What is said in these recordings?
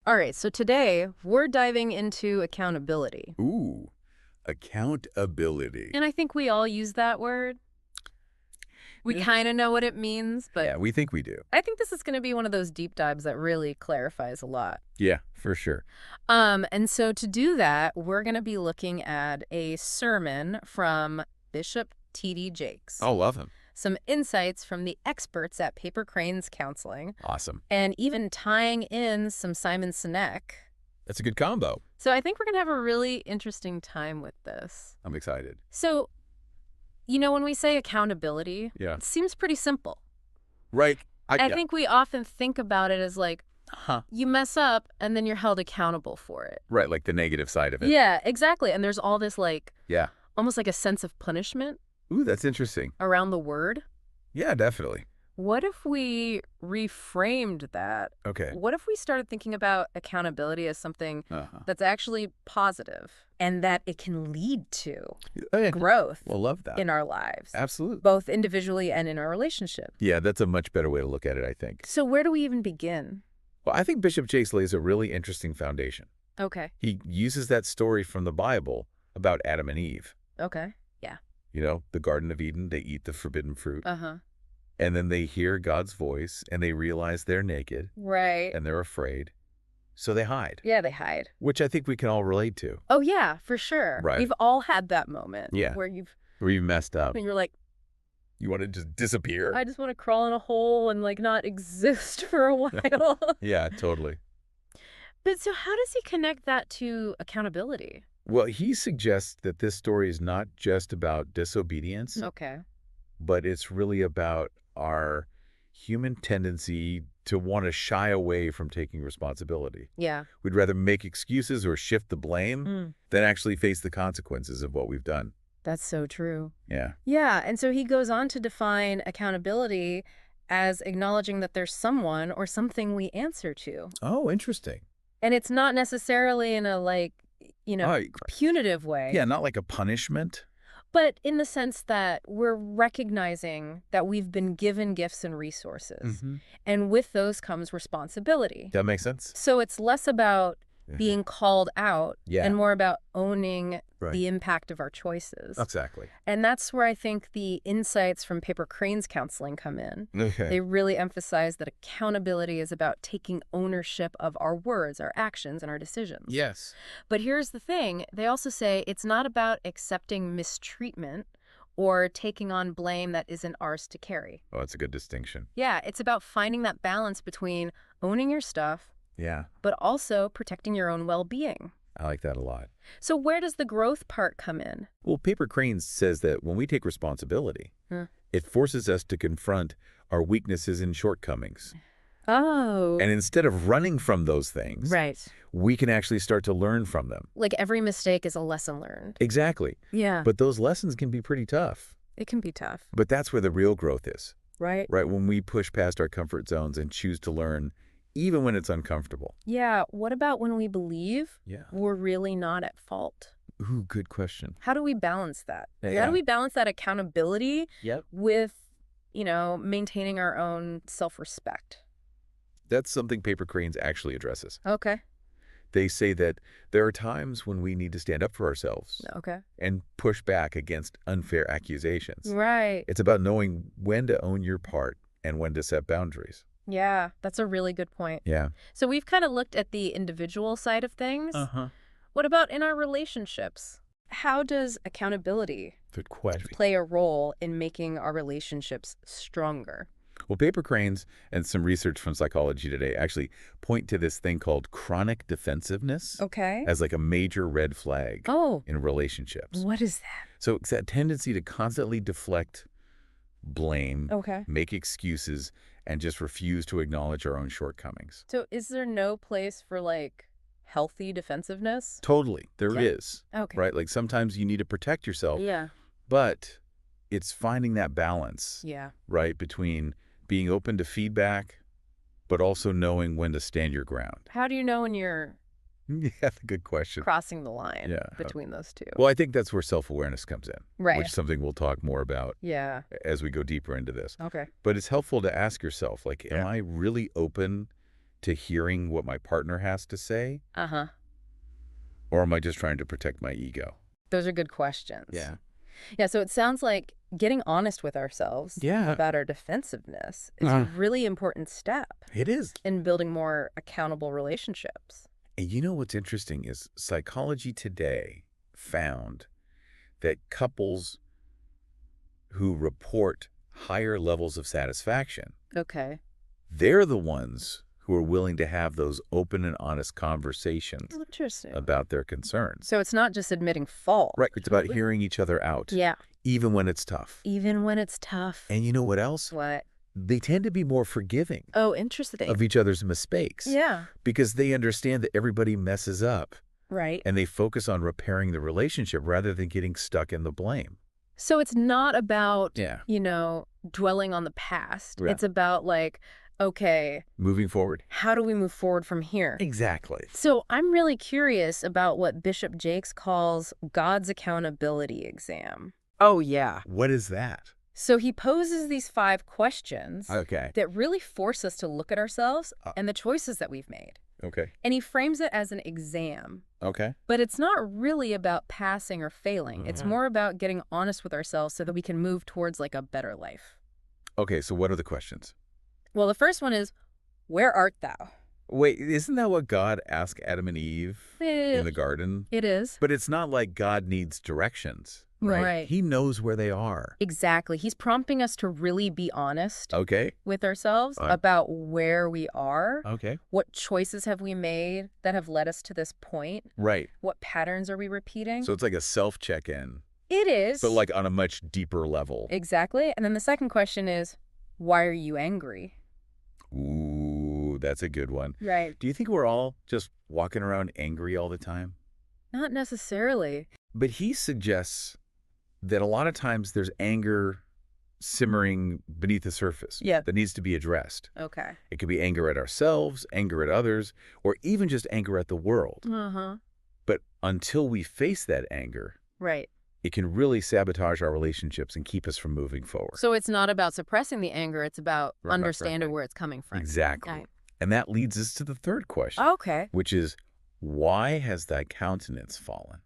All right, so today we're diving into accountability. Ooh, accountability. And I think we all use that word. We Yeah. kind of know what it means, but Yeah, we think we do. I think this is going to be one of those deep dives that really clarifies a lot. Yeah, for sure. And so to do that, we're going to be looking at a sermon from Bishop T.D. Jakes. Oh, love him. Some insights from the experts at Paper Cranes Counseling, Awesome. and even tying in some Simon Sinek. That's a good combo. So I think we're going to have a really interesting time with this. I'm excited. So, when we say accountability, Yeah. it seems pretty simple. Right. I think we often think about it as like, Huh. you mess up and then you're held accountable for it. Right, like the negative side of it. Yeah, exactly. And there's all this Yeah. almost like a sense of punishment Ooh, that's interesting. around the word. Yeah, definitely. What if we reframed that? Okay. What if we started thinking about accountability as something Uh-huh. that's actually positive and that it can lead to Oh, yeah. growth Well, love that. in our lives, Absolutely. both individually and in our relationship? Yeah, that's a much better way to look at it, I think. So where do we even begin? Well, I think Bishop Jakes lays a really interesting foundation. Okay. He uses that story from the Bible about Adam and Eve. Okay. You know, the Garden of Eden, they eat the forbidden fruit. Uh-huh. And then they hear God's voice and they realize they're naked Right. and they're afraid. So they hide, Yeah, they hide. which I think we can all relate to. Oh, yeah, for sure. Right. We've all had that moment Yeah. where Where you messed up. you're like, You want to just disappear. I just want to crawl in a hole and not exist for a while. Yeah, totally. But so how does he connect that to accountability? Well, he suggests that this story is not just about disobedience, Okay. but it's really about our human tendency to want to shy away from taking responsibility. Yeah. We'd rather make excuses or shift the blame than actually face the consequences of what we've done. That's so true. Yeah. Yeah, and so he goes on to define accountability as acknowledging that there's someone or something we answer to. Oh, interesting. And it's not necessarily in a Oh, punitive way. yeah, not like a punishment. But in the sense that we're recognizing that we've been given gifts and resources. And with those comes responsibility. That makes sense. So it's less about being called out Yeah. and more about owning Right. the impact of our choices. Exactly. And that's where I think the insights from Paper Cranes Counseling come in. Okay. They really emphasize that accountability is about taking ownership of our words, our actions, and our decisions. Yes. But here's the thing. They also say it's not about accepting mistreatment or taking on blame that isn't ours to carry. Oh, that's a good distinction. Yeah, it's about finding that balance between owning your stuff, Yeah, but also protecting your own well-being. I like that a lot. So where does the growth part come in? Well, Paper Cranes says that when we take responsibility, it forces us to confront our weaknesses and shortcomings. Oh. And instead of running from those things, Right. we can actually start to learn from them. Like every mistake is a lesson learned. Exactly. Yeah. But those lessons can be pretty tough. It can be tough. But that's where the real growth is, Right? right? When we push past our comfort zones and choose to learn, even when it's uncomfortable. Yeah. What about when we believe Yeah. we're really not at fault? Ooh, good question. How do we balance that? Yeah. How do we balance that accountability Yep. with, maintaining our own self-respect? That's something Paper Cranes actually addresses. Okay. They say that there are times when we need to stand up for ourselves Okay. and push back against unfair accusations. Right. It's about knowing when to own your part and when to set boundaries. Yeah, that's a really good point. Yeah. So we've kind of looked at the individual side of things. Uh-huh. What about in our relationships? How does accountability Good question. play a role in making our relationships stronger? Well, Paper Cranes and some research from Psychology Today actually point to this thing called chronic defensiveness Okay. as like a major red flag Oh, in relationships. what is that? So it's that tendency to constantly deflect blame, Okay. make excuses, and just refuse to acknowledge our own shortcomings. So is there no place for healthy defensiveness? Totally. There Yeah. is, Okay. right? Like sometimes you need to protect yourself, Yeah. but it's finding that balance, Yeah. right, between being open to feedback, but also knowing when to stand your ground. How do you know when you're Yeah, that's a good question. crossing the line Yeah. between those two? Well, I think that's where self-awareness comes in, Right. which is something we'll talk more about Yeah. as we go deeper into this. Okay. But it's helpful to ask yourself, like, am I really open to hearing what my partner has to say? Uh-huh. Or am I just trying to protect my ego? Those are good questions. Yeah. Yeah, so it sounds like getting honest with ourselves Yeah. about our defensiveness is a really important step It is. in building more accountable relationships. And you know what's interesting is Psychology Today found that couples who report higher levels of satisfaction, Okay. they're the ones who are willing to have those open and honest conversations Interesting. about their concerns. So it's not just admitting fault. Right. It's about hearing each other out, Yeah. even when it's tough. Even when it's tough. And you know what else? What? They tend to be more forgiving Oh, interesting. of each other's mistakes. Yeah. Because they understand that everybody messes up, Right. and they focus on repairing the relationship rather than getting stuck in the blame. So it's not about, Yeah. dwelling on the past. Yeah. It's about like, okay, Moving forward. how do we move forward from here? Exactly. So I'm really curious about what Bishop Jakes calls God's accountability exam. Oh, yeah. What is that? So he poses these 5 questions Okay. that really force us to look at ourselves and the choices that we've made. Okay. And he frames it as an exam. Okay. But it's not really about passing or failing. It's more about getting honest with ourselves so that we can move towards like a better life. Okay, so what are the questions? Well, the first one is, where art thou? Wait, isn't that what God asked Adam and Eve in the garden? It is. But it's not like God needs directions, right? Right. He knows where they are. Exactly. He's prompting us to really be honest Okay. with ourselves about where we are. Okay. What choices have we made that have led us to this point? Right. What patterns are we repeating? So it's like a self-check-in, It is. but like on a much deeper level. Exactly. And then the second question is, why are you angry? Ooh, that's a good one. Right. Do you think we're all just walking around angry all the time? Not necessarily. But he suggests that a lot of times there's anger simmering beneath the surface that needs to be addressed. Okay. It could be anger at ourselves, anger at others, or even just anger at the world. Uh-huh. But until we face that anger, Right. it can really sabotage our relationships and keep us from moving forward. So it's not about suppressing the anger. It's about Right, understanding where it's coming from. Exactly. Right. And that leads us to the third question, Okay. which is, why has thy countenance fallen?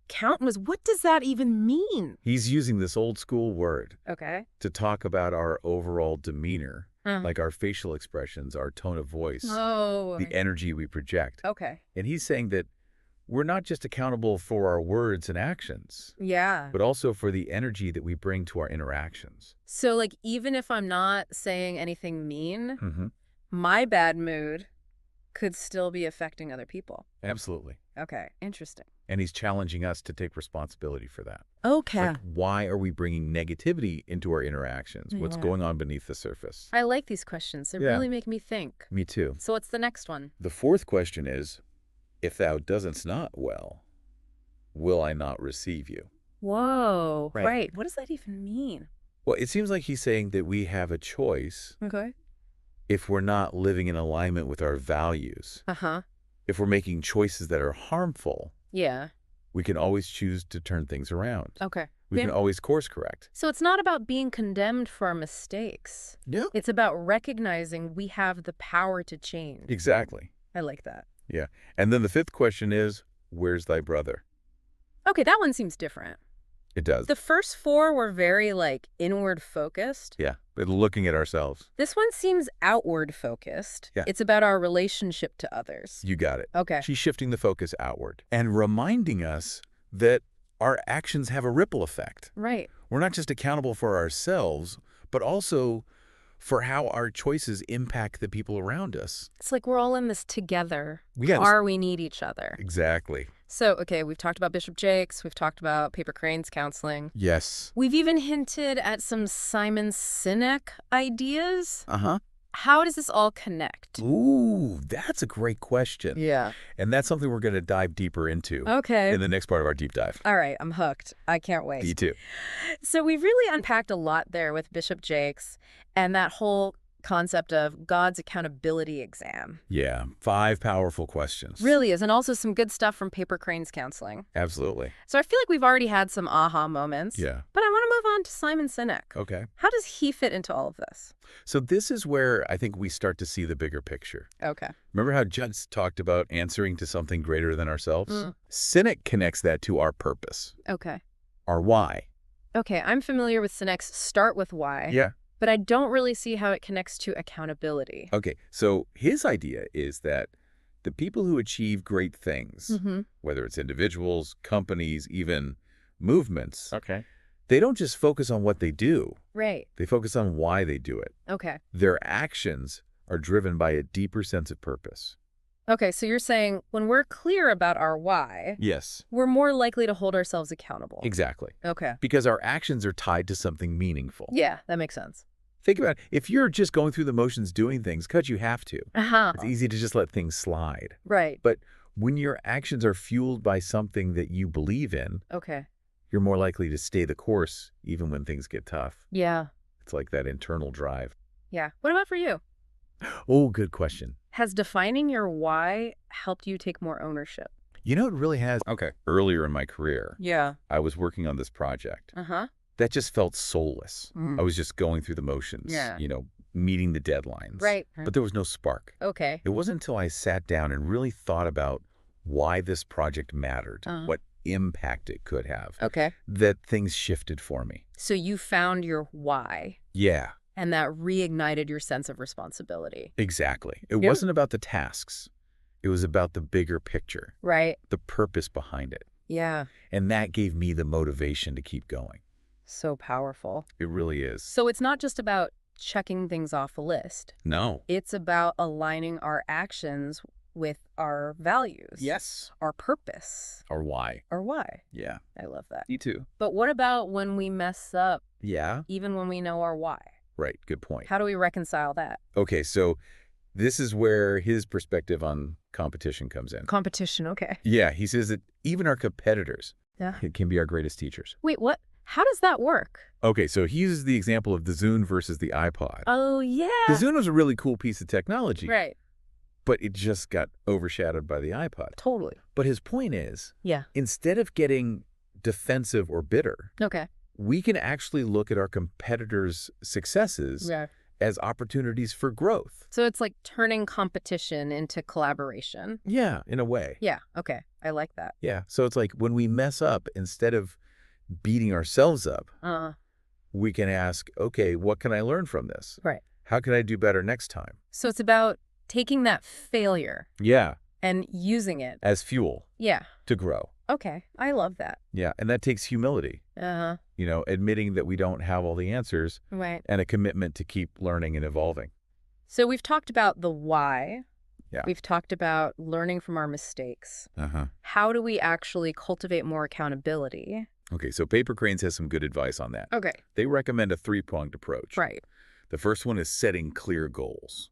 Countless. What does that even mean? He's using this old school word Okay. to talk about our overall demeanor, Uh-huh. like our facial expressions, our tone of voice, Oh. the energy we project. Okay. And he's saying that we're not just accountable for our words and actions, Yeah. but also for the energy that we bring to our interactions. So like even if I'm not saying anything mean, Mm-hmm. my bad mood could still be affecting other people. Absolutely. Okay. Interesting. And he's challenging us to take responsibility for that. Okay. Like, why are we bringing negativity into our interactions? What's Yeah. going on beneath the surface? I like these questions. They Yeah. really make me think. Me too. So what's the next one? The fourth question is, if thou doesn't not well, will I not receive you? Whoa. Right. Right. What does that even mean? Well, it seems like he's saying that we have a choice Okay. if we're not living in alignment with our values. Uh-huh. If we're making choices that are harmful, Yeah. we can always choose to turn things around. Okay. We can always course correct. So it's not about being condemned for our mistakes. Yeah. It's about recognizing we have the power to change. Exactly. I like that. Yeah. And then the fifth question is, where's thy brother? Okay, that one seems different. It does. The first 4 were very inward focused. Yeah. But looking at ourselves. This one seems outward focused. Yeah. It's about our relationship to others. You got it. Okay. She's shifting the focus outward and reminding us that our actions have a ripple effect. Right. We're not just accountable for ourselves, but also for how our choices impact the people around us. It's like we're all in this together. Yes. We need each other. Exactly. So, okay, we've talked about Bishop Jakes. We've talked about Paper Crane's counseling. Yes. We've even hinted at some Simon Sinek ideas. Uh-huh. How does this all connect? Ooh, that's a great question. Yeah. And that's something we're going to dive deeper into Okay. in the next part of our deep dive. All right, I'm hooked. I can't wait. Me too. So we've really unpacked a lot there with Bishop Jakes and that whole concept of God's accountability exam. Yeah. 5 powerful questions. Really is. And also some good stuff from Paper Crane's counseling. Absolutely. So I feel like we've already had some aha moments. Yeah. But I want to move on to Simon Sinek. Okay. How does he fit into all of this? So this is where I think we start to see the bigger picture. Okay. Remember how Judd's talked about answering to something greater than ourselves? Mm. Sinek connects that to our purpose, Okay. our why. Okay, I'm familiar with Sinek's start with why. Yeah. But I don't really see how it connects to accountability. Okay, so his idea is that the people who achieve great things, whether it's individuals, companies, even movements, they don't just focus on what they do. Right. They focus on why they do it. Okay. Their actions are driven by a deeper sense of purpose. Okay, so you're saying when we're clear about our why, Yes. we're more likely to hold ourselves accountable. Exactly. Okay. Because our actions are tied to something meaningful. Yeah, that makes sense. Think about it. If you're just going through the motions doing things because you have to, Uh-huh. it's easy to just let things slide. Right. But when your actions are fueled by something that you believe in, Okay. you're more likely to stay the course even when things get tough. Yeah. It's like that internal drive. Yeah. What about for you? Oh, good question. Has defining your why helped you take more ownership? You know, it really has. Okay. Earlier in my career, Yeah. I was working on this project. Uh-huh. That just felt soulless. Mm. I was just going through the motions, Yeah. meeting the deadlines. Right. But there was no spark. Okay. It wasn't until I sat down and really thought about why this project mattered, what impact it could have, Okay. that things shifted for me. So you found your why, Yeah, and that reignited your sense of responsibility. exactly. It Yep. wasn't about the tasks. It was about the bigger picture, Right. the purpose behind it. Yeah. And that gave me the motivation to keep going. So powerful. It really is. So it's not just about checking things off a list. No. It's about aligning our actions with our values. Yes. Our purpose. Or why. Or why. Yeah. I love that. Me too. But what about when we mess up, Yeah. even when we know our why? Right. Good point. How do we reconcile that? Okay, so this is where his perspective on competition comes in. Competition, okay. Yeah, he says that even our competitors Yeah. can be our greatest teachers. Wait, what? How does that work? Okay, so he uses the example of the Zune versus the iPod. Oh, yeah. The Zune was a really cool piece of technology, Right. but it just got overshadowed by the iPod. Totally. But his point is, Yeah. instead of getting defensive or bitter, Okay. we can actually look at our competitors' successes Yeah. as opportunities for growth. So it's like turning competition into collaboration. Yeah, in a way. Yeah. Okay. I like that. Yeah, so it's like when we mess up, instead of beating ourselves up, we can ask, okay, what can I learn from this? Right. How can I do better next time? So it's about taking that failure Yeah, and using it. as fuel Yeah. to grow. Okay. I love that. Yeah, and that takes humility, Uh-huh. admitting that we don't have all the answers Right. and a commitment to keep learning and evolving. So we've talked about the why. Yeah. We've talked about learning from our mistakes. Uh-huh. How do we actually cultivate more accountability? Okay, so Paper Cranes has some good advice on that. Okay. They recommend a three-pronged approach. Right. The first one is setting clear goals.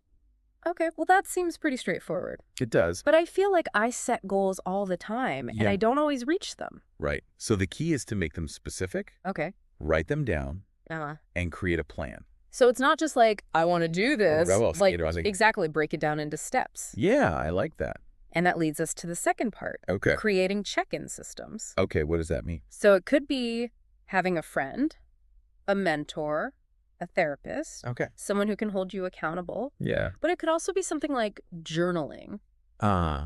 Okay. Well, that seems pretty straightforward. It does. But I feel like I set goals all the time, and Yeah. I don't always reach them. Right. So the key is to make them specific, Okay. write them down, Uh-huh. and create a plan. So it's not just like, I want to do this. well, Like, I think- exactly, break it down into steps. Yeah, I like that. And that leads us to the second part, Okay. creating check-in systems. Okay, what does that mean? So it could be having a friend, a mentor, a therapist, Okay. someone who can hold you accountable. Yeah. But it could also be something like journaling,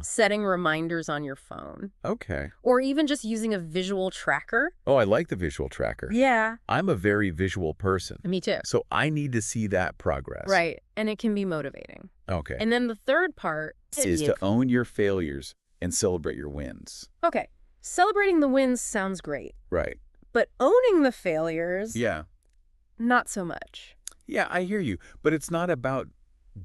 setting reminders on your phone, Okay. or even just using a visual tracker. Oh, I like the visual tracker. Yeah. I'm a very visual person, Me too. so I need to see that progress. Right. And it can be motivating. Okay. And then the third part is to own your failures and celebrate your wins. Okay. Celebrating the wins sounds great, Right. but owning the failures, Yeah. not so much. Yeah, I hear you. But it's not about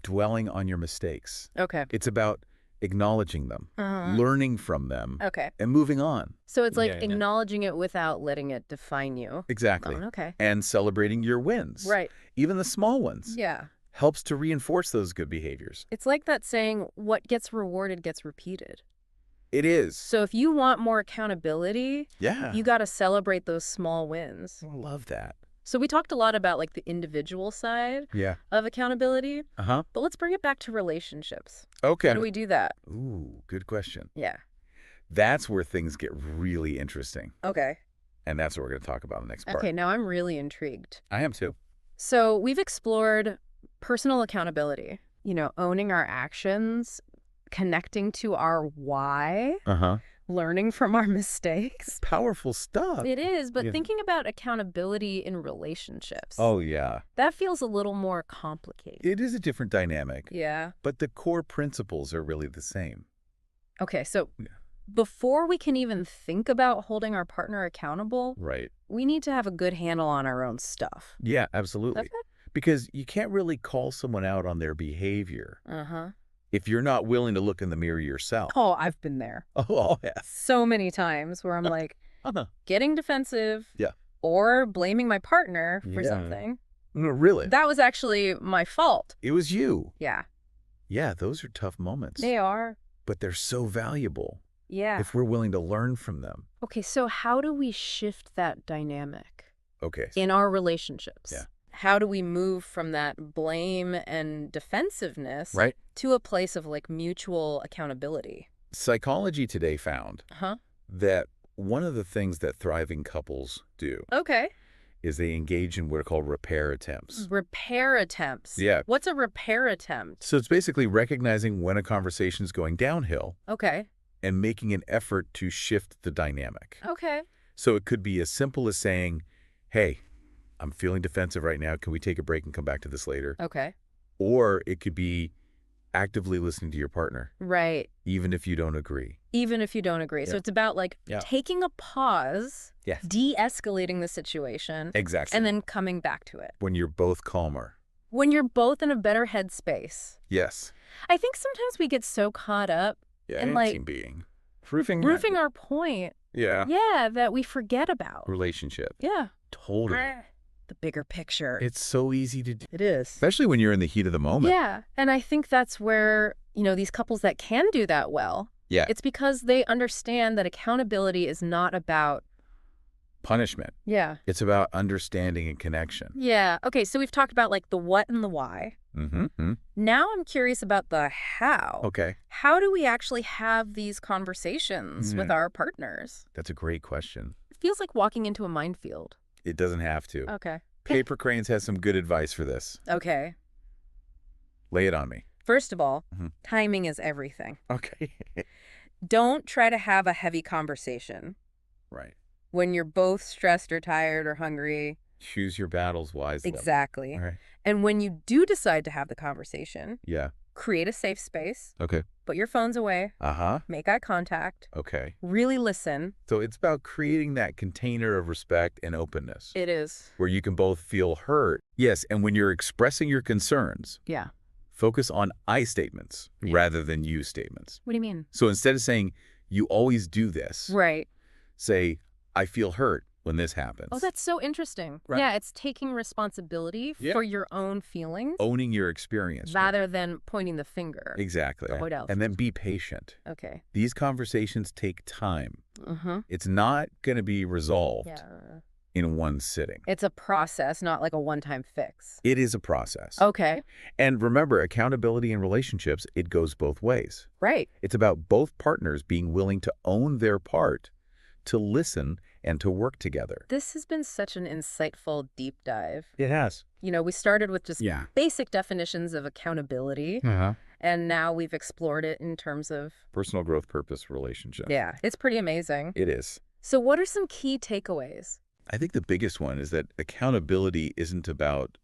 dwelling on your mistakes. Okay. It's about acknowledging them, learning from them, Okay. and moving on. So it's like Yeah. acknowledging it without letting it define you. Exactly. Oh, okay. And celebrating your wins. Right. Even the small ones. Yeah. Helps to reinforce those good behaviors. It's like that saying, what gets rewarded gets repeated. It is. So if you want more accountability, Yeah. you got to celebrate those small wins. I love that. So we talked a lot about like the individual side Yeah. of accountability, Uh-huh. but let's bring it back to relationships. Okay. How do we do that? Ooh, good question. Yeah. That's where things get really interesting. Okay. And that's what we're going to talk about in the next part. Okay, now I'm really intrigued. I am too. So we've explored personal accountability, owning our actions, connecting to our why, learning from our mistakes. Powerful stuff. It is, but thinking about accountability in relationships. Oh, yeah. That feels a little more complicated. It is a different dynamic. Yeah. But the core principles are really the same. Okay, so before we can even think about holding our partner accountable, we need to have a good handle on our own stuff. Yeah, absolutely. Because you can't really call someone out on their behavior if you're not willing to look in the mirror yourself. Oh, I've been there. Oh, yeah. So many times where I'm like getting defensive or blaming my partner for something. Really? That was actually my fault. It was you. Yeah. Yeah, those are tough moments. They are. But they're so valuable. Yeah. If we're willing to learn from them. Okay, so how do we shift that dynamic in our relationships? Yeah. How do we move from that blame and defensiveness to a place of mutual accountability? Psychology Today found that one of the things that thriving couples do is they engage in what are called repair attempts. Repair attempts? Yeah. What's a repair attempt? So it's basically recognizing when a conversation is going downhill and making an effort to shift the dynamic. Okay. So it could be as simple as saying, hey, I'm feeling defensive right now. Can we take a break and come back to this later? Okay. Or it could be actively listening to your partner. Right. Even if you don't agree. Even if you don't agree. So it's about taking a pause, de-escalating the situation. Exactly. And then coming back to it. When you're both calmer. When you're both in a better headspace. Yes. I think sometimes we get so caught up in team being. Proving our point. Yeah. Yeah, that we forget about. Relationship. Yeah. Totally. The bigger picture. It's so easy to do. It is. Especially when you're in the heat of the moment. Yeah. And I think that's where, these couples that can do that well, it's because they understand that accountability is not about punishment. Yeah. It's about understanding and connection. Yeah. Okay, so we've talked about the what and the why. Now I'm curious about the how. Okay. How do we actually have these conversations with our partners? That's a great question. It feels like walking into a minefield. It doesn't have to. Okay. Paper Cranes has some good advice for this. Okay. Lay it on me. First of all, timing is everything. Okay. Don't try to have a heavy conversation. Right. When you're both stressed or tired or hungry. Choose your battles wisely. Exactly. All right. And when you do decide to have the conversation, create a safe space. Okay. Put your phones away. Make eye contact. Okay. Really listen. So it's about creating that container of respect and openness. It is. Where you can both feel heard. Yes, and when you're expressing your concerns, focus on I statements rather than you statements. What do you mean? So instead of saying, you always do this, say, I feel hurt when this happens. Oh, that's so interesting. Right. Yeah, it's taking responsibility for your own feelings. Owning your experience. Rather than pointing the finger. Exactly. And then be patient. Okay. These conversations take time. It's not going to be resolved in one sitting. It's a process, not like a one-time fix. It is a process. Okay. And remember, accountability in relationships, it goes both ways. Right. It's about both partners being willing to own their part, to listen, and to work together. This has been such an insightful deep dive. It has. We started with just basic definitions of accountability, and now we've explored it in terms of personal growth, purpose, relationship. Yeah, it's pretty amazing. It is. So what are some key takeaways? I think the biggest one is that accountability isn't about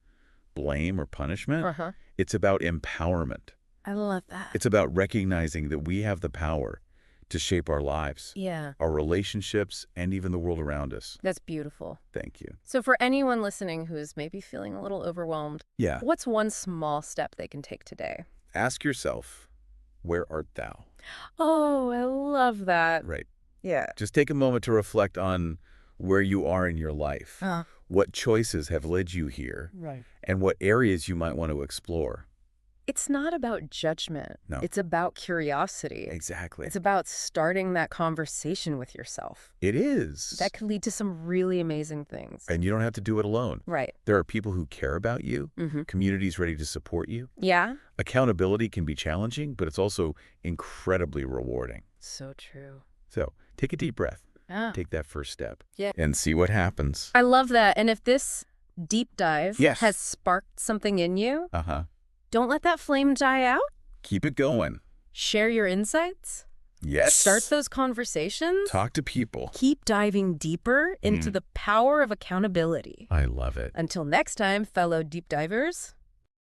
blame or punishment. It's about empowerment. I love that. It's about recognizing that we have the power to shape our lives, our relationships, and even the world around us. That's beautiful. Thank you. So for anyone listening who's maybe feeling a little overwhelmed, what's one small step they can take today? Ask yourself, where art thou? Oh, I love that. Right. Yeah. Just take a moment to reflect on where you are in your life, what choices have led you here, and what areas you might want to explore. It's not about judgment. No. It's about curiosity. Exactly. It's about starting that conversation with yourself. It is. That could lead to some really amazing things. And you don't have to do it alone. Right. There are people who care about you, communities ready to support you. Yeah. Accountability can be challenging, but it's also incredibly rewarding. So true. So take a deep breath. take that first step and see what happens. I love that. And if this deep dive has sparked something in you, don't let that flame die out. Keep it going. Share your insights. Yes. Start those conversations. Talk to people. Keep diving deeper into the power of accountability. I love it. Until next time, fellow deep divers.